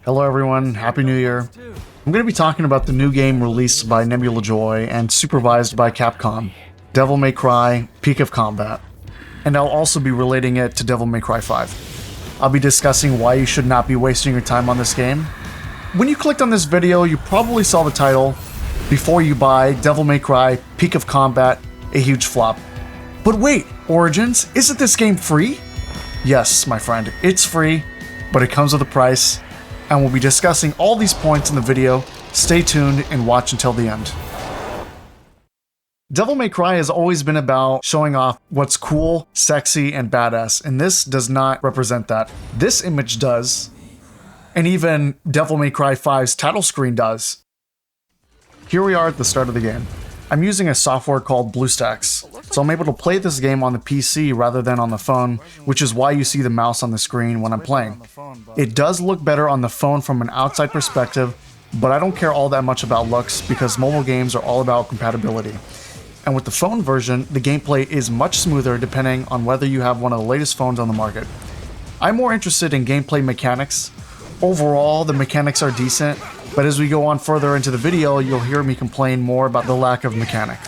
Hello everyone, Happy New Year. I'm going to be talking about the new game released by Nebula Joy and supervised by Capcom, Devil May Cry: Peak of Combat. And I'll also be relating it to Devil May Cry 5. I'll be discussing why you should not be wasting your time on this game. When you clicked on this video, you probably saw the title, Before You Buy Devil May Cry: Peak of Combat, a huge flop. But wait, Origins, isn't this game free? Yes, my friend, it's free, but it comes with a price, and we'll be discussing all these points in the video. Stay tuned and watch until the end. Devil May Cry has always been about showing off what's cool, sexy, and badass, and this does not represent that. This image does, and even Devil May Cry 5's title screen does. Here we are at the start of the game. I'm using a software called BlueStacks, so I'm able to play this game on the PC rather than on the phone, which is why you see the mouse on the screen when I'm playing. It does look better on the phone from an outside perspective, but I don't care all that much about looks because mobile games are all about compatibility. And with the phone version, the gameplay is much smoother depending on whether you have one of the latest phones on the market. I'm more interested in gameplay mechanics. Overall, the mechanics are decent, but as we go on further into the video, you'll hear me complain more about the lack of mechanic.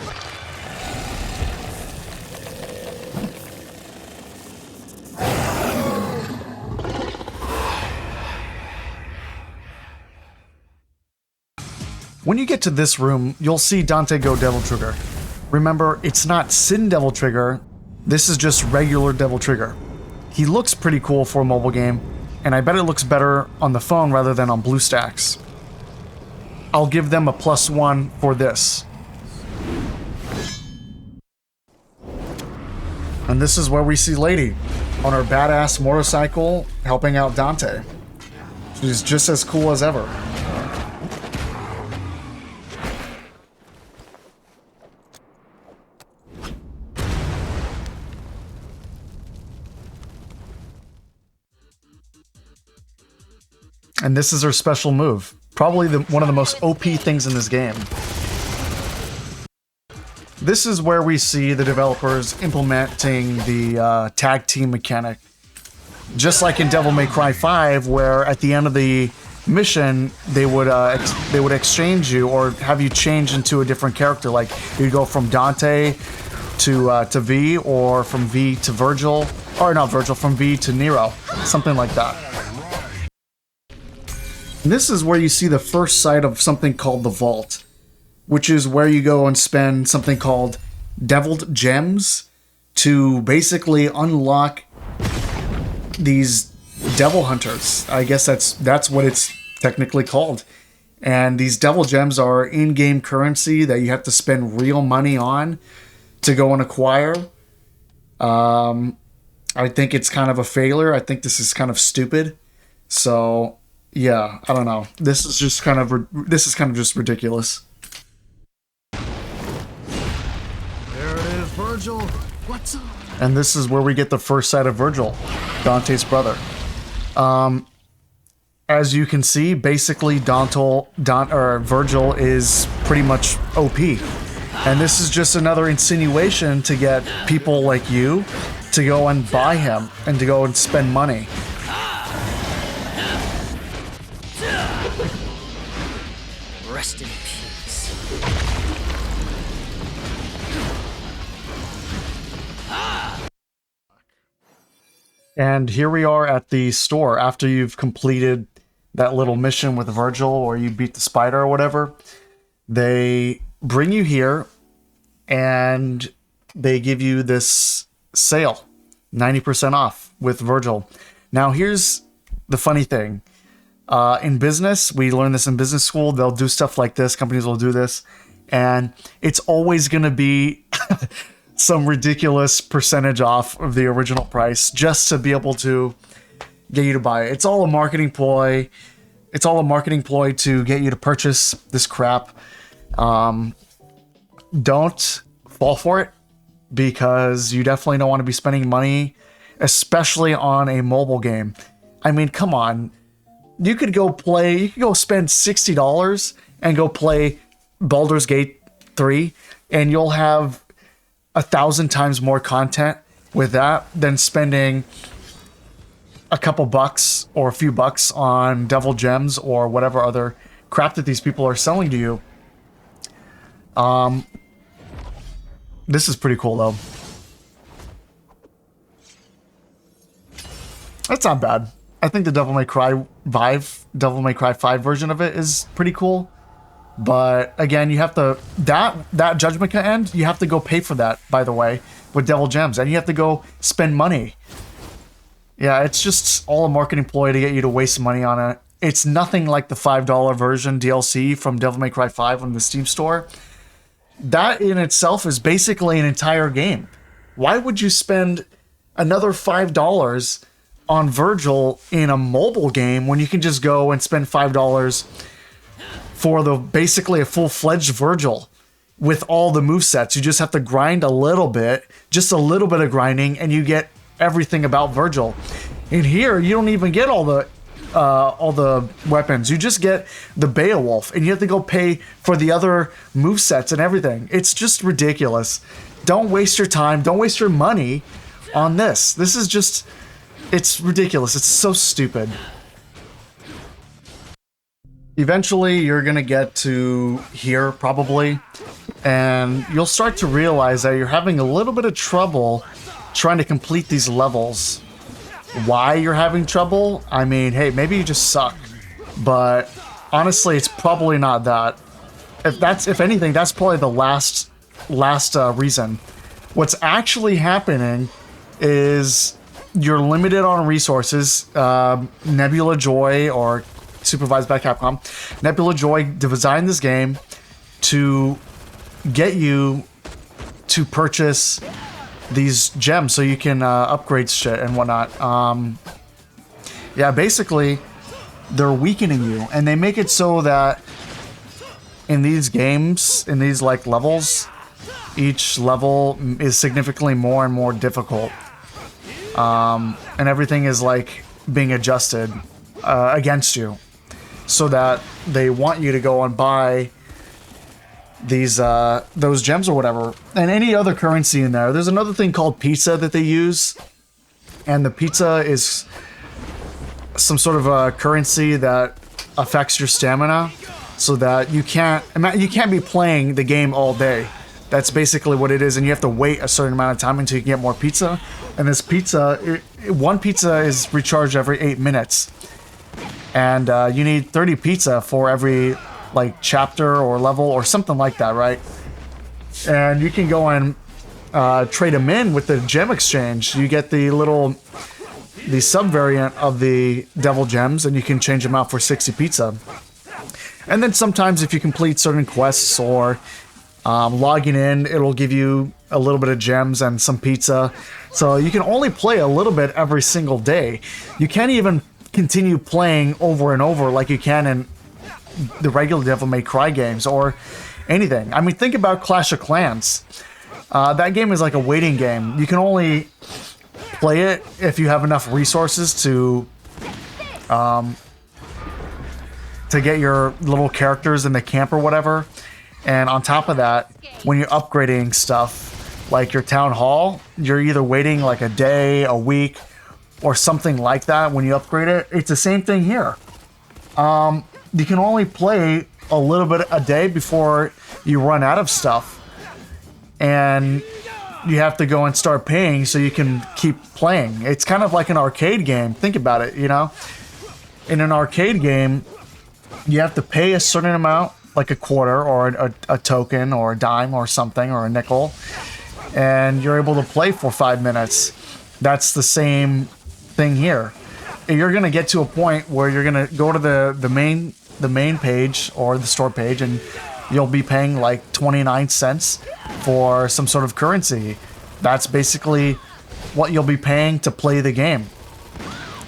When you get to this room, you'll see Dante go Devil Trigger. Remember, it's not Sin Devil Trigger, this is just regular Devil Trigger. He looks pretty cool for a mobile game, and I bet it looks better on the phone rather than on BlueStacks. I'll give them a +1 for this. And this is where we see Lady on her badass motorcycle helping out Dante. She's just as cool as ever. And this is her special move. Probably one of the most OP things in this game. This is where we see the developers implementing the tag team mechanic. Just like in Devil May Cry 5, where at the end of the mission, they would exchange you or have you change into a different character. Like you'd go from Dante to V, or from V to Virgil, or not Virgil, from V to Nero, something like that. And this is where you see the first sight of something called the Vault, which is where you go and spend something called Deviled Gems to basically unlock these Devil Hunters. I guess that's what it's technically called. And these Devil Gems are in-game currency that you have to spend real money on to go and acquire. I think it's kind of a failure. I think this is kind of stupid. So yeah, I don't know. This is kind of just ridiculous. There it is, Virgil. What's up? And this is where we get the first sight of Virgil, Dante's brother. As you can see, basically Virgil is pretty much OP. And this is just another insinuation to get people like you to go and buy him and to go and spend money. Rest in peace. And here we are at the store after you've completed that little mission with Virgil, or you beat the spider or whatever. They bring you here and they give you this sale, 90% off with Virgil. Now here's the funny thing. In business, we learn this in business school, they'll do stuff like this, companies will do this, and it's always going to be some ridiculous percentage off of the original price just to be able to get you to buy it. It's all a marketing ploy. It's all a marketing ploy to get you to purchase this crap. Don't fall for it, because you definitely don't want to be spending money, especially on a mobile game. I mean, come on. You could go spend $60 and go play Baldur's Gate 3, and you'll have 1,000 times more content with that than spending a couple bucks or a few bucks on devil gems or whatever other crap that these people are selling to you. This is pretty cool though. That's not bad. I think the Devil May Cry 5 version of it is pretty cool. But again, you have to that Judgment end, you have to go pay for that, by the way, with Devil Gems, and you have to go spend money. Yeah, it's just all a marketing ploy to get you to waste money on it. It's nothing like the $5 version DLC from Devil May Cry 5 on the Steam store. That in itself is basically an entire game. Why would you spend another $5 on Virgil in a mobile game when you can just go and spend $5 for the basically a full-fledged Virgil with all the movesets? You just have to grind a little bit, just a little bit of grinding, and you get everything about Virgil. In here, you don't even get all the weapons. You just get the Beowulf, and you have to go pay for the other movesets and everything. It's just ridiculous. Don't waste your time. Don't waste your money on this. This is just... It's ridiculous. It's so stupid. Eventually, you're going to get to here, probably, and you'll start to realize that you're having a little bit of trouble trying to complete these levels. Why you're having trouble? I mean, hey, maybe you just suck. But honestly, it's probably not that. If anything, that's probably the last reason. What's actually happening is you're limited on resources. Nebula Joy, or supervised by Capcom, Nebula Joy designed this game to get you to purchase these gems so you can upgrade shit and whatnot. Yeah, basically, they're weakening you, and they make it so that in these games, in these like levels, each level is significantly more and more difficult. And everything is like being adjusted against you, so that they want you to go and buy these those gems or whatever, and any other currency in there. There's another thing called pizza that they use, and the pizza is some sort of a currency that affects your stamina, so that you can't be playing the game all day. That's basically what it is, and you have to wait a certain amount of time until you can get more pizza. And this pizza, one pizza is recharged every 8 minutes, and you need 30 pizza for every like chapter or level or something like that, right? And you can go and trade them in with the gem exchange. You get the sub variant of the devil gems, and you can change them out for 60 pizza. And then sometimes if you complete certain quests or logging in, it'll give you a little bit of gems and some pizza. So you can only play a little bit every single day. You can't even continue playing over and over like you can in the regular Devil May Cry games or anything. I mean, think about Clash of Clans. That game is like a waiting game. You can only play it if you have enough resources to get your little characters in the camp or whatever. And on top of that, when you're upgrading stuff, like your town hall, you're either waiting like a day, a week, or something like that when you upgrade it. It's the same thing here. You can only play a little bit a day before you run out of stuff. And you have to go and start paying so you can keep playing. It's kind of like an arcade game. Think about it, you know? In an arcade game, you have to pay a certain amount, like a quarter or a token or a dime or something or a nickel, and you're able to play for 5 minutes. That's the same thing here. You're gonna get to a point where you're gonna go to the main page or the store page, and you'll be paying like 29 cents for some sort of currency. That's basically what you'll be paying to play the game.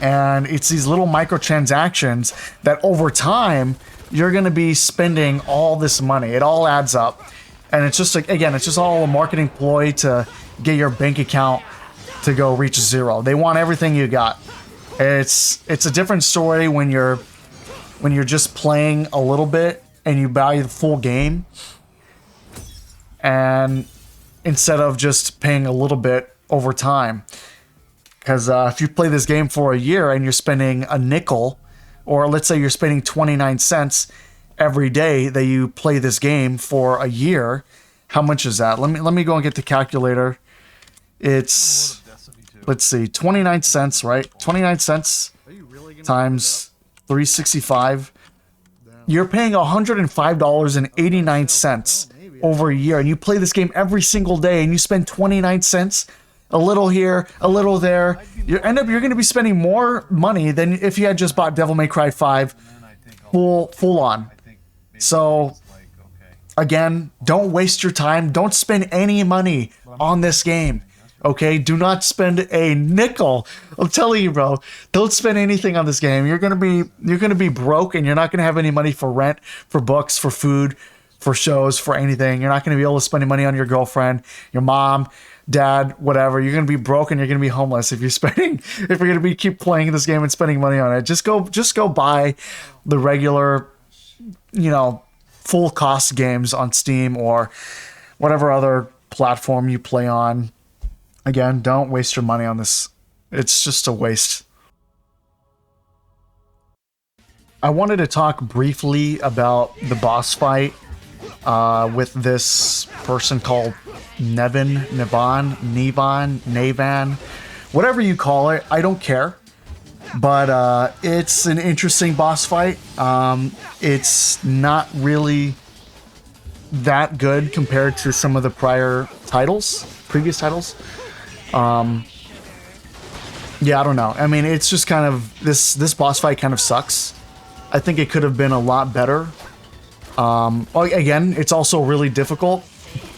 And it's these little microtransactions that over time you're going to be spending all this money. It all adds up. And it's just like, again, it's just all a marketing ploy to get your bank account to go reach zero. They want everything you got. It's a different story when you're just playing a little bit and you buy the full game, and instead of just paying a little bit over time. Because if you play this game for a year and you're spending a nickel, or let's say you're spending 29 cents every day that you play this game for a year, how much is that? Let me go and get the calculator. It's, let's see, 29 cents, right? 29 cents times 365. You're paying $105.89 over a year, and you play this game every single day, and you spend 29 cents, a little here, a little there. You're going to be spending more money than if you had just bought Devil May Cry 5 full on. So again, don't waste your time. Don't spend any money on this game. Okay, do not spend a nickel. I'm telling you, bro. Don't spend anything on this game. You're gonna be broke, and you're not gonna have any money for rent, for books, for food, for shows, for anything. You're not gonna be able to spend any money on your girlfriend, your mom, dad, whatever. You're gonna be broke, and you're gonna be homeless if you're gonna keep playing this game and spending money on it. Just go buy the regular, full cost games on Steam or whatever other platform you play on. Again, don't waste your money on this. It's just a waste. I wanted to talk briefly about the boss fight with this person called Nevan, whatever you call it. I don't care. But it's an interesting boss fight. It's not really that good compared to some of the previous titles. Yeah, I don't know. I mean, it's just kind of this boss fight kind of sucks. I think it could have been a lot better. Again, it's also really difficult,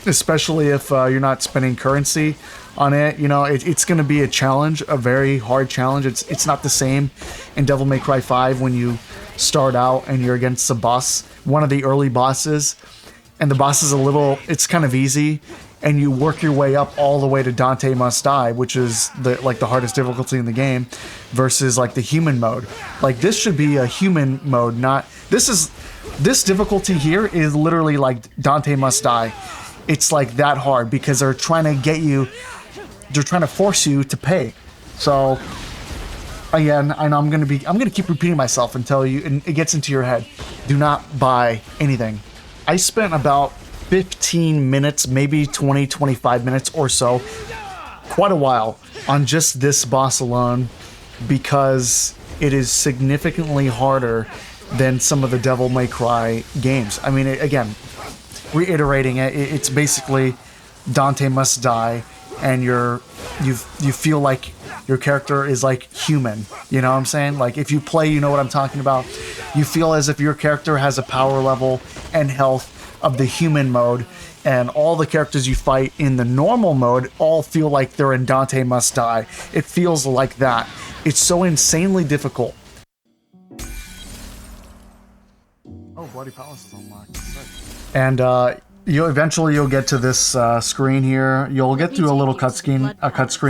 especially if you're not spending currency on it. It's going to be a challenge, a very hard challenge. It's not the same in Devil May Cry 5 when you start out and you're against a boss, one of the early bosses, and the boss is it's kind of easy, and you work your way up all the way to Dante Must Die, which is the hardest difficulty in the game, versus like the human mode. Like, this should be a human mode, not this difficulty here is literally like Dante Must Die. It's like that hard because they're trying to force you to pay. So again, I know I'm gonna keep repeating myself until it gets into your head. Do not buy anything. I spent about 15 minutes, maybe 25 minutes or so, quite a while, on just this boss alone, because it is significantly harder than some of the Devil May Cry games. I mean, again, reiterating it, it's basically Dante Must Die, and you feel like your character is like human. You know what I'm saying? Like, if you play, you know what I'm talking about. You feel as if your character has a power level and health of the human mode, and all the characters you fight in the normal mode all feel like they're in Dante Must Die. It feels like that. It's so insanely difficult. Oh, Bloody Palace is unlocked. And you'll get to this screen here. You'll get through a little cut screen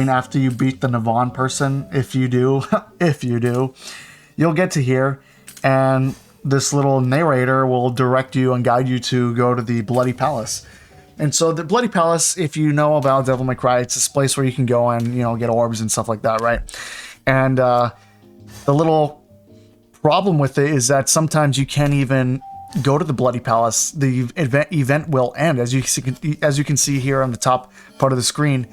after you beat the Navon person. If you do, you'll get to here, and this little narrator will direct you and guide you to go to the Bloody Palace. And so the Bloody Palace, if you know about Devil May Cry, it's this place where you can go and, get orbs and stuff like that, right? And the little problem with it is that sometimes you can't even go to the Bloody Palace. The event will end, as you can see here on the top part of the screen.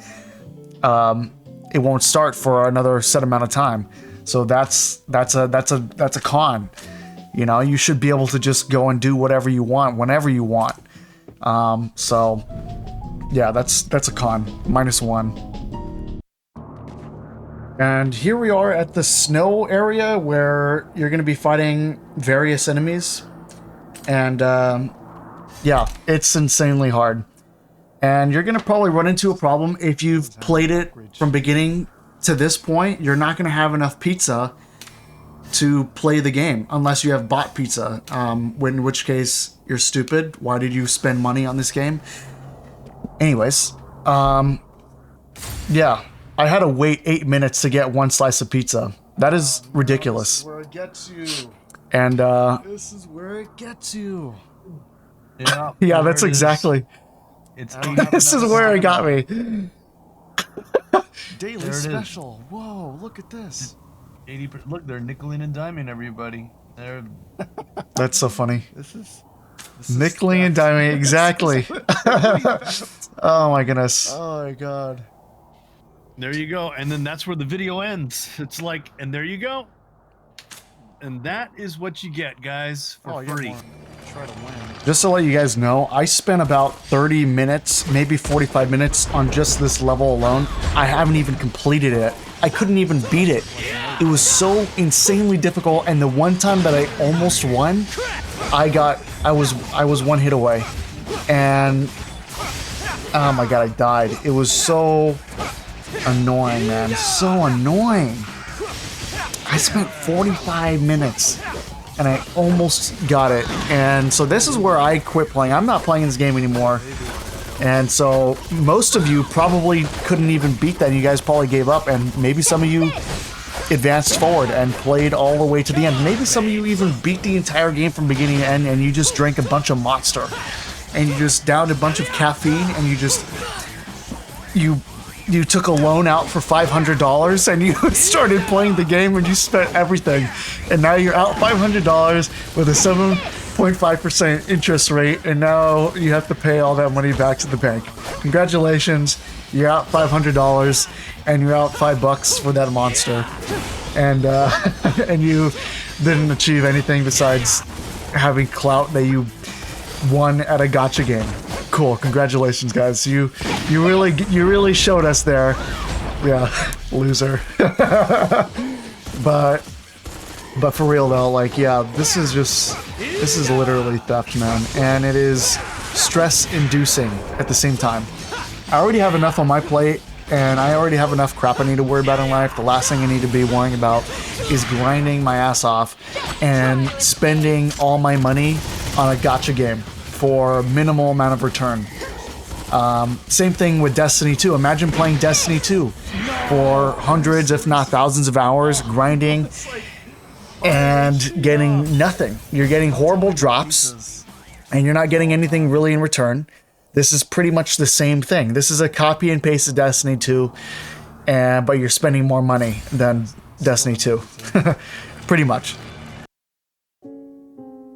It won't start for another set amount of time. So that's a con. You should be able to just go and do whatever you want whenever you want. So yeah, that's a con. -1. And here we are at the snow area where you're going to be fighting various enemies. And yeah, it's insanely hard. And you're going to probably run into a problem if you've played it from beginning to this point. You're not going to have enough pizza to play the game unless you have bought pizza, in which case you're stupid. Why did you spend money on this game? Anyways, yeah, I had to wait 8 minutes to get one slice of pizza. That is ridiculous. This is where it gets you. And This is where it gets you. Yeah, yeah, that's exactly. It's This is where it got me. daily There it is. special. Whoa, look at this. 80%. Look, they're nickeling and diming everybody. They're That's so funny. This is Nickeling and theft. diming, exactly. Oh my goodness. Oh my god. there you go, and then that's where the video ends. It's like, and there you go, and that is what you get, guys, for Oh, you got free. more. Try to win. Just to let you guys know, I spent about 30 minutes, maybe 45 minutes on just this level alone. I haven't even completed it. I couldn't even beat it. It was so insanely difficult, and the one time that I almost won, I was one hit away. And oh my god, I died. It was so annoying, man. So annoying. I spent 45 minutes and I almost got it. And so this is where I quit playing. I'm not playing this game anymore. And so most of you probably couldn't even beat that. You guys probably gave up, and maybe some of you advanced forward and played all the way to the end. Maybe some of you even beat the entire game from beginning to end, and you just drank a bunch of Monster. And you just downed a bunch of caffeine, and you took a loan out for $500 and you started playing the game and you spent everything. And now you're out $500 with a 7.5% interest rate, and now you have to pay all that money back to the bank. Congratulations, you're out $500 and you're out $5 for that Monster. And and you didn't achieve anything besides having clout that you won at a gacha game. Cool, congratulations, guys. You really showed us there. Yeah, loser. but for real though, like, yeah, this is literally theft, man, and it is stress-inducing at the same time. I already have enough on my plate, and I already have enough crap I need to worry about in life. The last thing I need to be worrying about is grinding my ass off and spending all my money on a gacha game for minimal amount of return. Same thing with Destiny 2. Imagine playing Destiny 2 for hundreds, if not thousands of hours, grinding and getting nothing. You're getting horrible drops, and you're not getting anything really in return. This is pretty much the same thing. This is a copy and paste of Destiny 2, but you're spending more money than Destiny 2. Pretty much.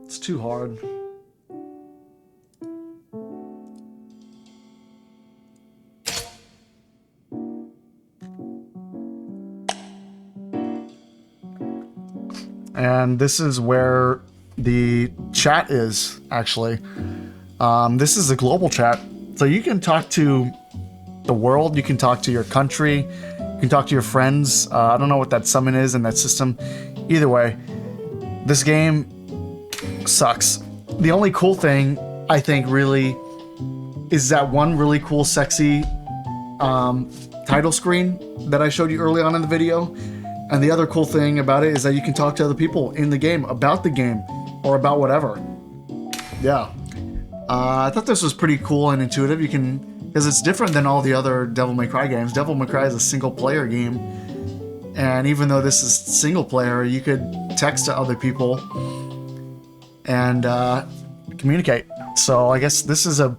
It's too hard. And this is where the chat is, actually. This is a global chat. So you can talk to the world, you can talk to your country, you can talk to your friends. I don't know what that summon is in that system. Either way, this game sucks. The only cool thing, I think, really, is that one really cool, sexy title screen that I showed you early on in the video. And the other cool thing about it is that you can talk to other people in the game about the game or about whatever. Yeah. I thought this was pretty cool and intuitive. You can, because it's different than all the other Devil May Cry games. Devil May Cry is a single player game. And even though this is single player, you could text to other people and communicate. So I guess this is a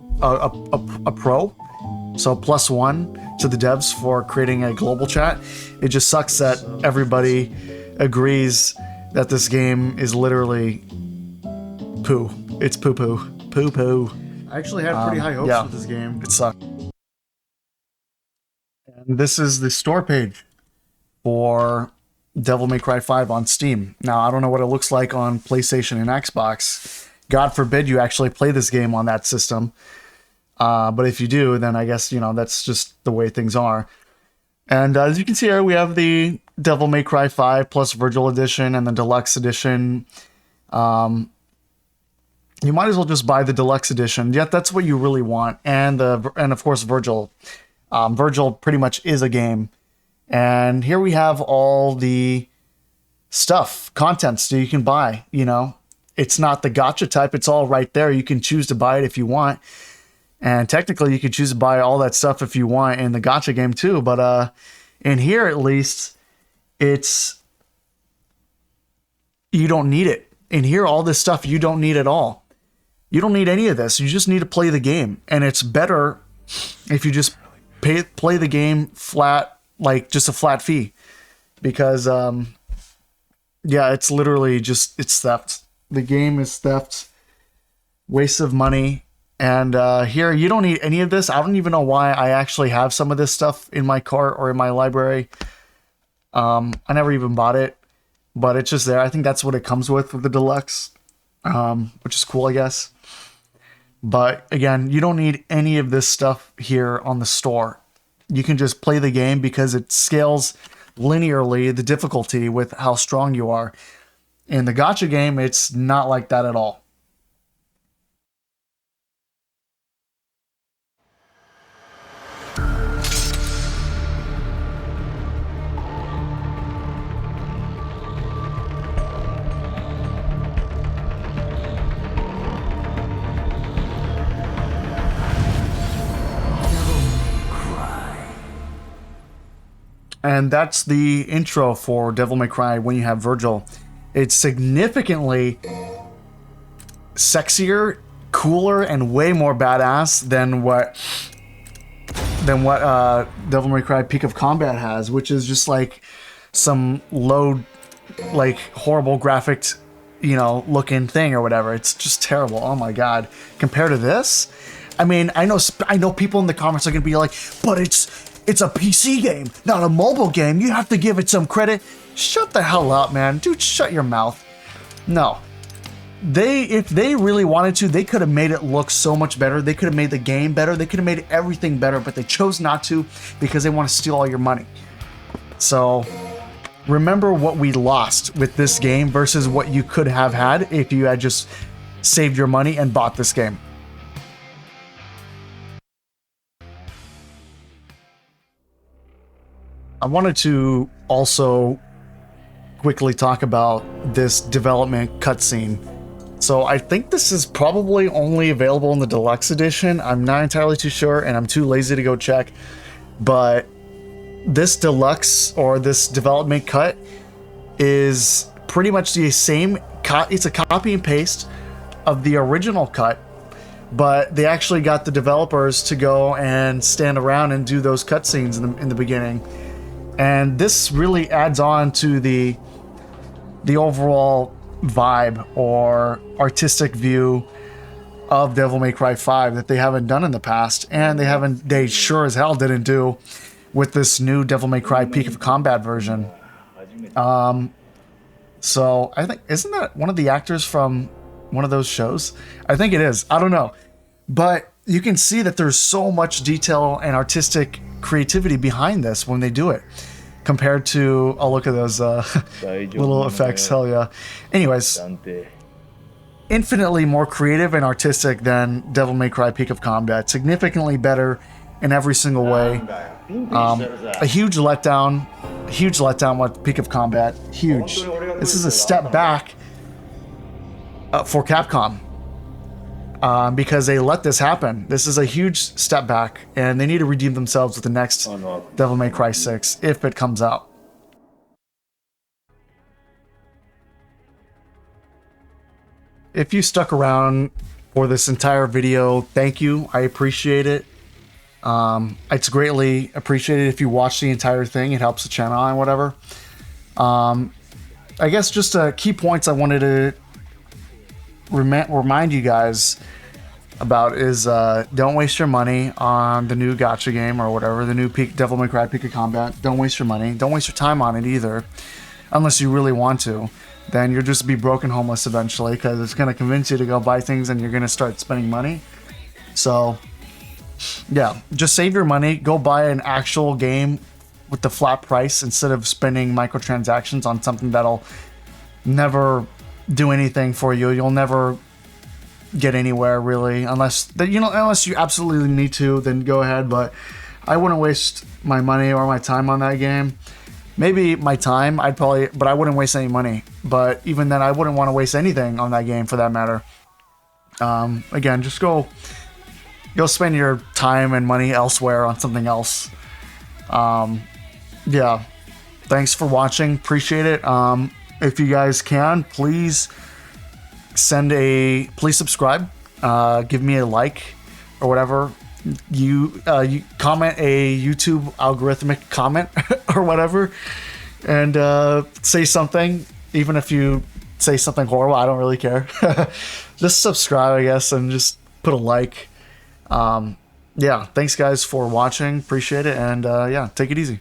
pro. So +1 to the devs for creating a global chat. It just sucks that everybody agrees that this game is literally poo. It's poo-poo. Poo-poo. I actually had pretty high hopes with this game. It sucked. And this is the store page for Devil May Cry 5 on Steam. Now, I don't know what it looks like on PlayStation and Xbox. God forbid you actually play this game on that system. But if you do, then I guess, you know, that's just the way things are. And as you can see here, we have the Devil May Cry 5 plus Virgil Edition and the Deluxe Edition. You might as well just buy the Deluxe Edition. Yet that's what you really want. And of course Virgil. Virgil pretty much is a game. And here we have all the stuff, contents that you can buy, you know. It's not the gacha type, it's all right there. You can choose to buy it if you want. And technically you could choose to buy all that stuff if you want in the gacha game too. But in here at least, it's, you don't need it. In here, all this stuff you don't need at all. You don't need any of this. You just need to play the game. And it's better if you just play the game flat like just a flat fee, because yeah, it's literally just, it's theft. The game is theft, waste of money. And here, you don't need any of this. I don't even know why I actually have some of this stuff in my cart or in my library. I never even bought it, but it's just there. I think that's what it comes with the deluxe, which is cool, I guess. But again, you don't need any of this stuff here on the store. You can just play the game because it scales linearly the difficulty with how strong you are. In the gacha game, it's not like that at all. And that's the intro for Devil May Cry when you have Virgil. It's significantly sexier, cooler, and way more badass than what Devil May Cry Peak of Combat has, which is just like some low, like horrible graphic, looking thing or whatever. It's just terrible. Oh my god. Compared to this, I mean, I know people in the comments are gonna be like, but it's a PC game, not a mobile game. You have to give it some credit. Shut the hell up, man. Dude, shut your mouth. No. If they really wanted to, they could have made it look so much better. They could have made the game better. They could have made everything better, but they chose not to because they want to steal all your money. So remember what we lost with this game versus what you could have had if you had just saved your money and bought this game. I wanted to also quickly talk about this development cutscene. So I think this is probably only available in the deluxe edition. I'm not entirely too sure, and I'm too lazy to go check. But this deluxe or this development cut is pretty much the same. It's a copy and paste of the original cut, but they actually got the developers to go and stand around and do those cutscenes in the beginning. And this really adds on to the overall vibe or artistic view of Devil May Cry 5 that they haven't done in the past, and they sure as hell didn't do with this new Devil May Cry Peak of Combat version. So I think, isn't that one of the actors from one of those shows? I think it is. I don't know. But you can see that there's so much detail and artistic creativity behind this when they do it, compared to, oh, look at those little effects. Hell yeah. Anyways, infinitely more creative and artistic than Devil May Cry Peak of Combat. Significantly better in every single way. A huge letdown with Peak of Combat. Huge. This is a step back for Capcom. Because they let this happen. This is a huge step back, and they need to redeem themselves with the next Devil May Cry 6 if it comes out. If you stuck around for this entire video, thank you. I appreciate it. It's greatly appreciated if you watch the entire thing. It helps the channel and whatever. I guess just key points I wanted to remind you guys about is don't waste your money on the new gacha game or whatever, the new Devil May Cry Peak of Combat. Don't waste your money. Don't waste your time on it either, unless you really want to. Then you'll just be broke and homeless eventually, because it's going to convince you to go buy things and you're going to start spending money. So yeah, just save your money. Go buy an actual game with the flat price instead of spending microtransactions on something that'll never do anything for you. You'll never get anywhere really, unless you absolutely need to, then go ahead. But I wouldn't waste my money or my time on that game. Maybe my time, but I wouldn't waste any money. But even then, I wouldn't want to waste anything on that game for that matter. Again, just go spend your time and money elsewhere on something else. Yeah, thanks for watching. Appreciate it. If you guys can, please subscribe, give me a like or whatever, you comment a YouTube algorithmic comment or whatever, and say something. Even if you say something horrible, I don't really care. Just subscribe, I guess, and just put a like. Yeah, thanks guys for watching. Appreciate it, and yeah, take it easy.